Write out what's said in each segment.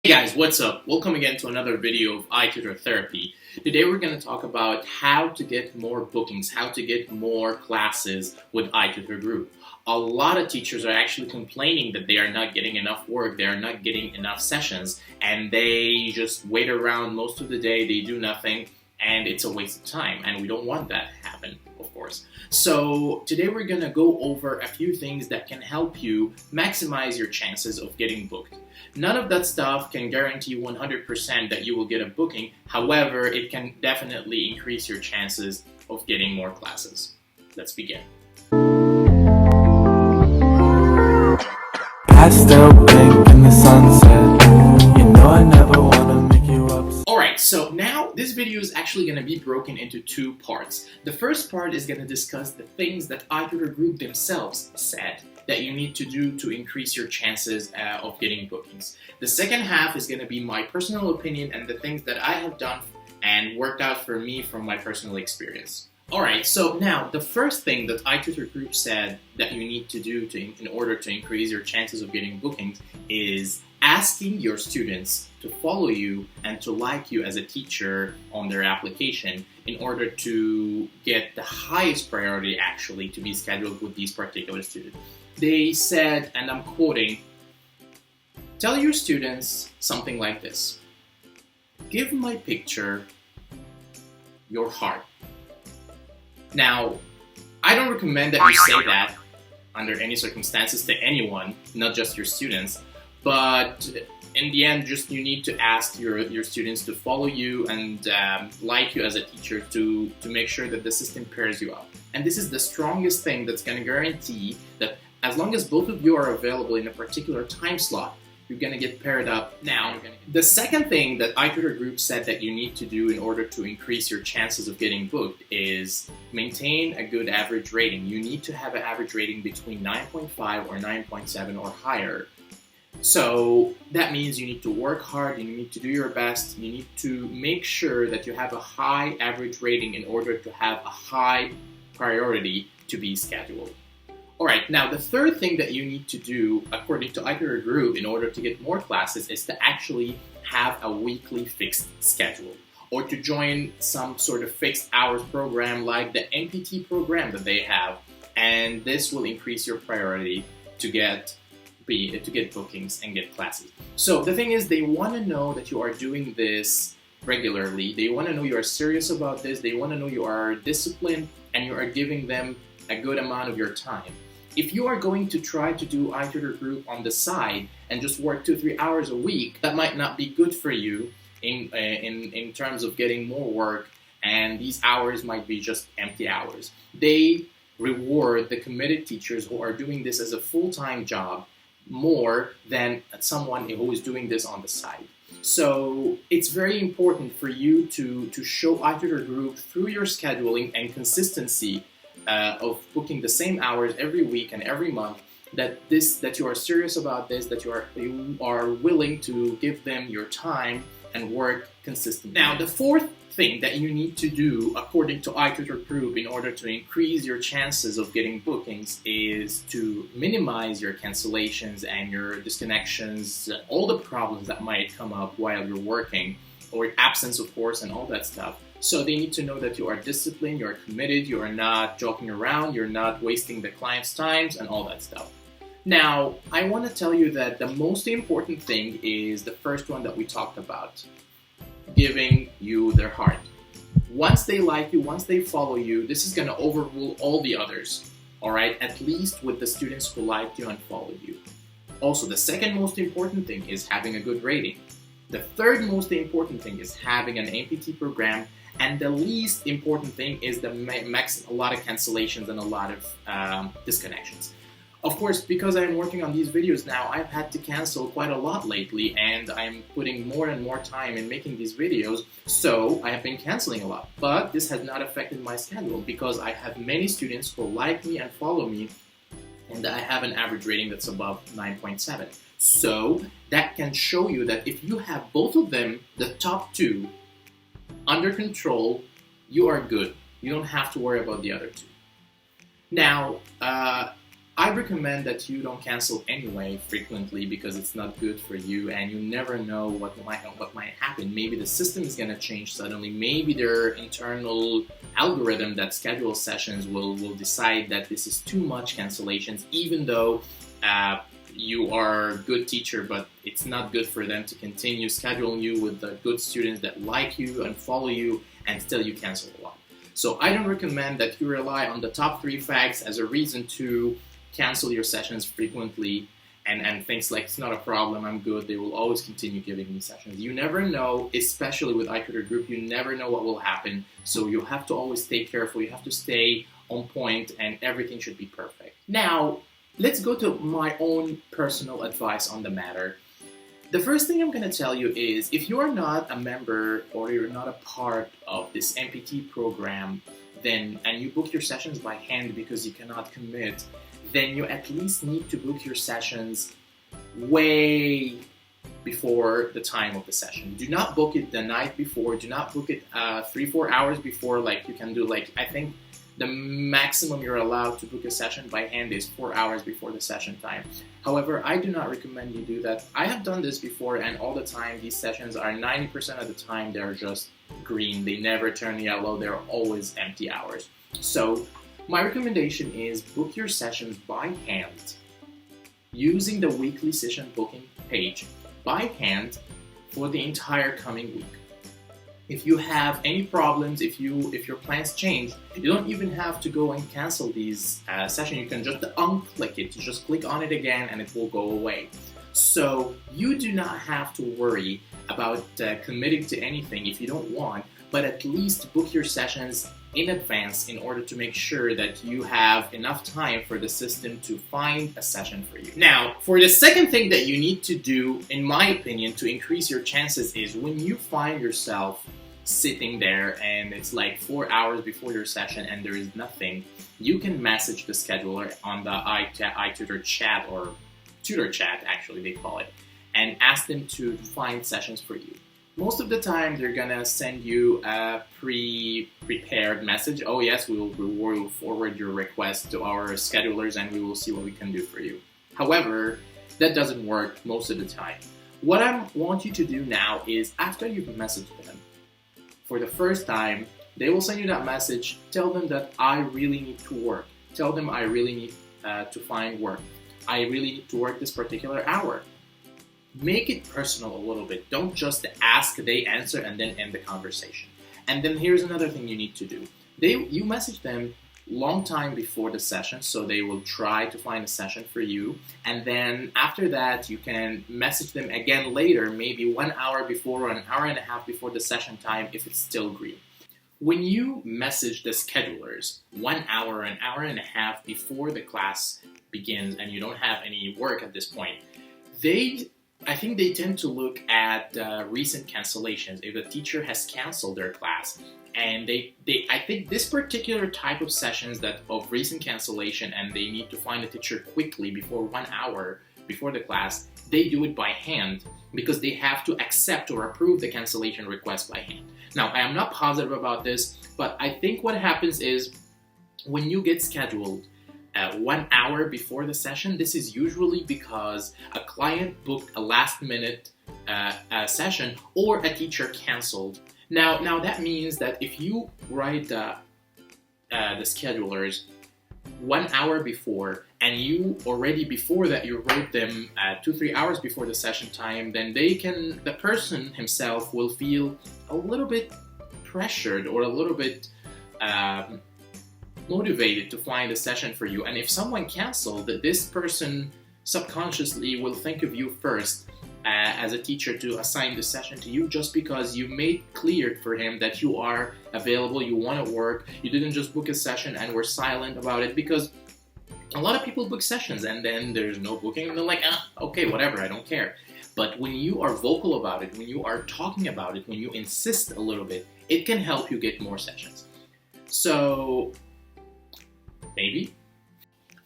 Hey guys, what's up? Welcome again to another video of iTutorTherapy. Today we're going to talk about how to get more bookings, how to get more classes with iTutor Group. A lot of teachers are actually complaining that they are not getting enough work, they are not getting enough sessions, and they just wait around most of the day, they do nothing, and it's a waste of time, and we don't want that to happen, of course. So today we're going to go over a few things that can help you maximize your chances of getting booked. None of that stuff can guarantee 100% that you will get a booking. However, it can definitely increase your chances of getting more classes. Let's begin. I still blink in the sunset. You know I never wanna make you upset. Alright, so now this video is actually going to be broken into two parts. The first part is going to discuss the things that iTutor Group themselves said that you need to do to increase your chances of getting bookings. The second half is going to be my personal opinion and the things that I have done and worked out for me from my personal experience. Alright, so now the first thing that iTutor Group said that you need to do in order to increase your chances of getting bookings is asking your students to follow you and to like you as a teacher on their application in order to get the highest priority actually to be scheduled with these particular students. They said, and I'm quoting, "Tell your students something like this. Give my picture your heart." Now, I don't recommend that you say that under any circumstances to anyone, not just your students, but in the end, just you need to ask your students to follow you and like you as a teacher to make sure that the system pairs you up. And this is the strongest thing that's going to guarantee that as long as both of you are available in a particular time slot, you're going to get paired up. Now, the second thing that iTutor Group said that you need to do in order to increase your chances of getting booked is maintain a good average rating. You need to have an average rating between 9.5 or 9.7 or higher. So that means you need to work hard, you need to do your best, you need to make sure that you have a high average rating in order to have a high priority to be scheduled. Alright, now the third thing that you need to do, according to iTutor Group, in order to get more classes is to actually have a weekly fixed schedule or to join some sort of fixed hours program like the MPT program that they have, and this will increase your priority to get bookings and get classes. So the thing is, they want to know that you are doing this regularly. They want to know you are serious about this. They want to know you are disciplined and you are giving them a good amount of your time. If you are going to try to do iTutor Group on the side and just work 2-3 hours a week, that might not be good for you in terms of getting more work, and these hours might be just empty hours. They reward the committed teachers who are doing this as a full-time job more than someone who is doing this on the side. So it's very important for you to show iTutor Group through your scheduling and consistency of booking the same hours every week and every month that you are serious about this, that you are willing to give them your time and work consistently. Now, the fourth thing that you need to do according to iTutor Group in order to increase your chances of getting bookings is to minimize your cancellations and your disconnections, all the problems that might come up while you're working, or absence of course, and all that stuff. So they need to know that you are disciplined, you are committed, you are not joking around, you're not wasting the client's times and all that stuff. Now, I want to tell you that the most important thing is the first one that we talked about, giving you their heart. Once they like you, once they follow you, this is going to overrule all the others, all right? At least with the students who liked you and followed you. Also, the second most important thing is having a good rating. The third most important thing is having an MPT program, and the least important thing is a lot of cancellations and a lot of disconnections. Of course, because I'm working on these videos now, I've had to cancel quite a lot lately, and I'm putting more and more time in making these videos, so I have been canceling a lot. But this has not affected my schedule because I have many students who like me and follow me, and I have an average rating that's above 9.7. So that can show you that if you have both of them, the top two, under control, you are good. You don't have to worry about the other two. Now, I recommend that you don't cancel anyway frequently because it's not good for you, and you never know what might happen. Maybe the system is going to change suddenly. Maybe their internal algorithm that schedules sessions will decide that this is too much cancellations, even though you are a good teacher, but it's not good for them to continue scheduling you with the good students that like you and follow you, and still you cancel a lot. So I don't recommend that you rely on the top 3 facts as a reason to cancel your sessions frequently and things like, it's not a problem, I'm good, they will always continue giving me sessions. You never know, especially with iTutor Group, you never know what will happen. So you have to always stay careful, you have to stay on point, and everything should be perfect. Now, let's go to my own personal advice on the matter. The first thing I'm going to tell you is, if you are not a member or you're not a part of this MPT program, and you book your sessions by hand because you cannot commit, then you at least need to book your sessions way before the time of the session. Do not book it the night before. Do not book it 3-4 hours before, like you can do. Like, I think the maximum you're allowed to book a session by hand is 4 hours before the session time. However, I do not recommend you do that. I have done this before, and all the time these sessions are 90% of the time they're just green. They never turn yellow. They're always empty hours. So my recommendation is book your sessions by hand using the weekly session booking page by hand for the entire coming week. If you have any problems, if your plans change, you don't even have to go and cancel these sessions. You can just unclick it. You just click on it again and it will go away. So you do not have to worry about committing to anything if you don't want, but at least book your sessions in advance in order to make sure that you have enough time for the system to find a session for you. Now, for the second thing that you need to do, in my opinion, to increase your chances is when you find yourself sitting there and it's like 4 hours before your session and there is nothing, you can message the scheduler on the iTutor chat, or tutor chat actually they call it, and ask them to find sessions for you. Most of the time they're gonna send you a prepared message. Oh yes, we will forward your request to our schedulers and we will see what we can do for you. However, that doesn't work most of the time. What I want you to do now is, after you've messaged them for the first time, they will send you that message. Tell them that I really need to work. Tell them I really need to find work. I really need to work this particular hour. Make it personal a little bit. Don't just ask, they answer, and then end the conversation. And then here's another thing you need to do. You message them long time before the session, so they will try to find a session for you. And then after that, you can message them again later, maybe 1 hour before or an hour and a half before the session time if it's still green. When you message the schedulers 1 hour, an hour and a half before the class begins and you don't have any work at this point, I think they tend to look at recent cancellations. If a teacher has canceled their class, and I think this particular type of sessions that of recent cancellation, and they need to find a teacher quickly before 1 hour before the class, they do it by hand because they have to accept or approve the cancellation request by hand. Now, I am not positive about this, but I think what happens is when you get scheduled 1 hour before the session, this is usually because a client booked a last-minute session or a teacher canceled. Now that means that if you write the schedulers 1 hour before, and you already before that you wrote them 2-3 hours before the session time, then the person himself will feel a little bit pressured or a little bit motivated to find a session for you. And if someone canceled, this person subconsciously will think of you first as a teacher to assign the session to you, just because you made clear for him that you are available, you want to work, you didn't just book a session and were silent about it. Because a lot of people book sessions and then there's no booking and they're like, okay, whatever, I don't care. But when you are vocal about it, when you are talking about it, when you insist a little bit, it can help you get more sessions. So maybe.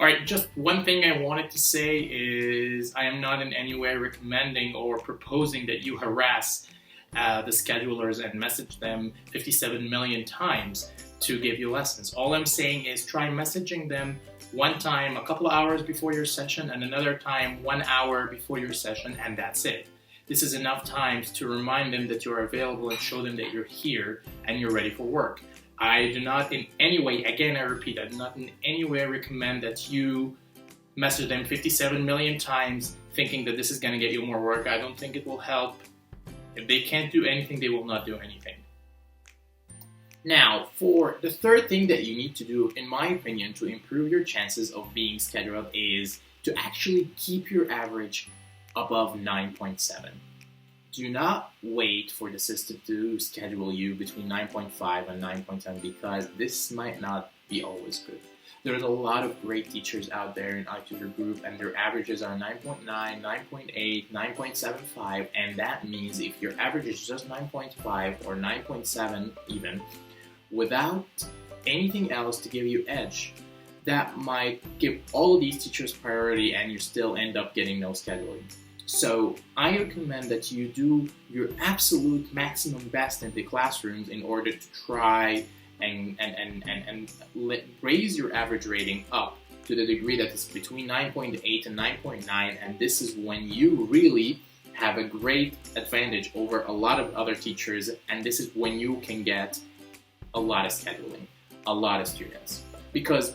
Alright, just one thing I wanted to say is I am not in any way recommending or proposing that you harass the schedulers and message them 57 million times to give you lessons. All I'm saying is try messaging them One time a couple of hours before your session and another time 1 hour before your session, and that's it. This is enough times to remind them that you're available and show them that you're here and you're ready for work. I do not in any way, again I repeat, I do not in any way recommend that you message them 57 million times thinking that this is going to get you more work. I don't think it will help. If they can't do anything, they will not do anything. Now, for the third thing that you need to do, in my opinion, to improve your chances of being scheduled is to actually keep your average above 9.7. Do not wait for the system to schedule you between 9.5 and 9.7 because this might not be always good. There's a lot of great teachers out there in iTutor group and their averages are 9.9, 9.8, 9.75, and that means if your average is just 9.5 or 9.7 even, without anything else to give you edge, that might give all of these teachers priority and you still end up getting no scheduling. So I recommend that you do your absolute maximum best in the classrooms in order to try and raise your average rating up to the degree that it's between 9.8 and 9.9, and this is when you really have a great advantage over a lot of other teachers, and this is when you can get a lot of scheduling, a lot of students, because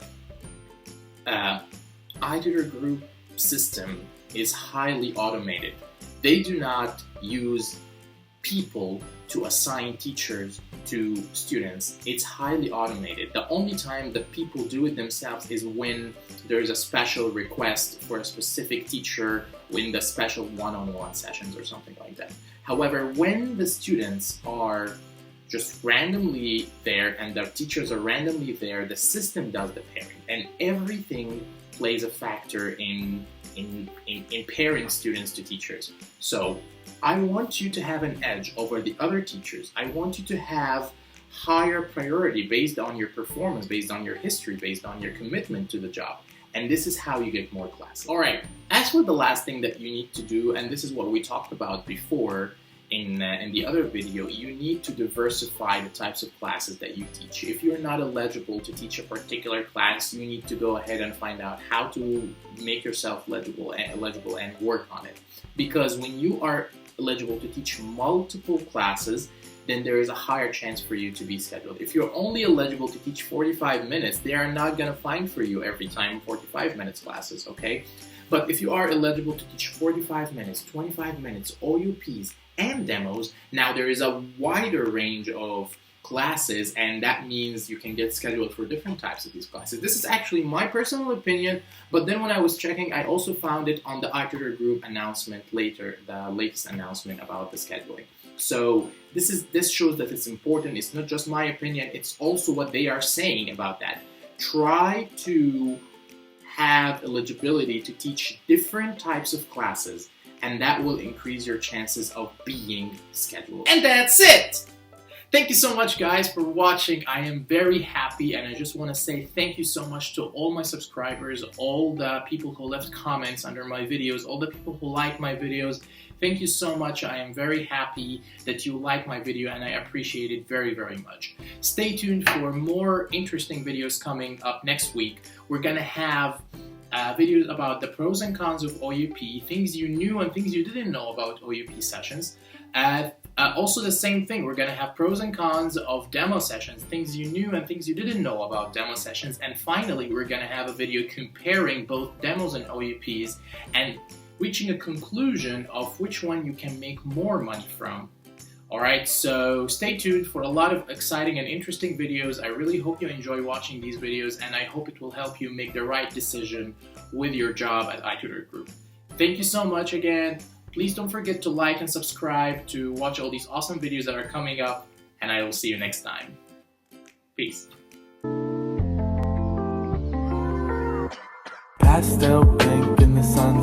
iTutor group system is highly automated. They do not use people to assign teachers to students. It's highly automated. The only time that people do it themselves is when there's a special request for a specific teacher in the special one-on-one sessions or something like that. However, when the students are just randomly there and the teachers are randomly there, the system does the pairing, and everything plays a factor in pairing students to teachers. So I want you to have an edge over the other teachers. I want you to have higher priority based on your performance, based on your history, based on your commitment to the job. And this is how you get more classes. All right, as for the last thing that you need to do, and this is what we talked about before in the other video, you need to diversify the types of classes that you teach. If you're not eligible to teach a particular class, you need to go ahead and find out how to make yourself eligible and work on it. Because when you are eligible to teach multiple classes, then there is a higher chance for you to be scheduled. If you're only eligible to teach 45 minutes, they are not going to find for you every time 45 minutes classes, okay? But if you are eligible to teach 45 minutes, 25 minutes, OUPs, and demos, now there is a wider range of classes, and that means you can get scheduled for different types of these classes. This is actually my personal opinion, but then when I was checking, I also found it on the iTutor group announcement later, the latest announcement about the scheduling. So this shows that it's important. It's not just my opinion, it's also what they are saying about that. Try to have eligibility to teach different types of classes, and that will increase your chances of being scheduled. And that's it! Thank you so much, guys, for watching. I am very happy, and I just want to say thank you so much to all my subscribers, all the people who left comments under my videos, all the people who like my videos. Thank you so much. I am very happy that you like my video, and I appreciate it very, very much. Stay tuned for more interesting videos coming up next week. We're gonna have videos about the pros and cons of OUP, things you knew and things you didn't know about OUP sessions. Also the same thing, we're going to have pros and cons of demo sessions, things you knew and things you didn't know about demo sessions. And finally, we're going to have a video comparing both demos and OUPs and reaching a conclusion of which one you can make more money from. Alright, so stay tuned for a lot of exciting and interesting videos. I really hope you enjoy watching these videos, and I hope it will help you make the right decision with your job at iTutor Group. Thank you so much again. Please don't forget to like and subscribe to watch all these awesome videos that are coming up, and I will see you next time. Peace. Pastel pink in the sun.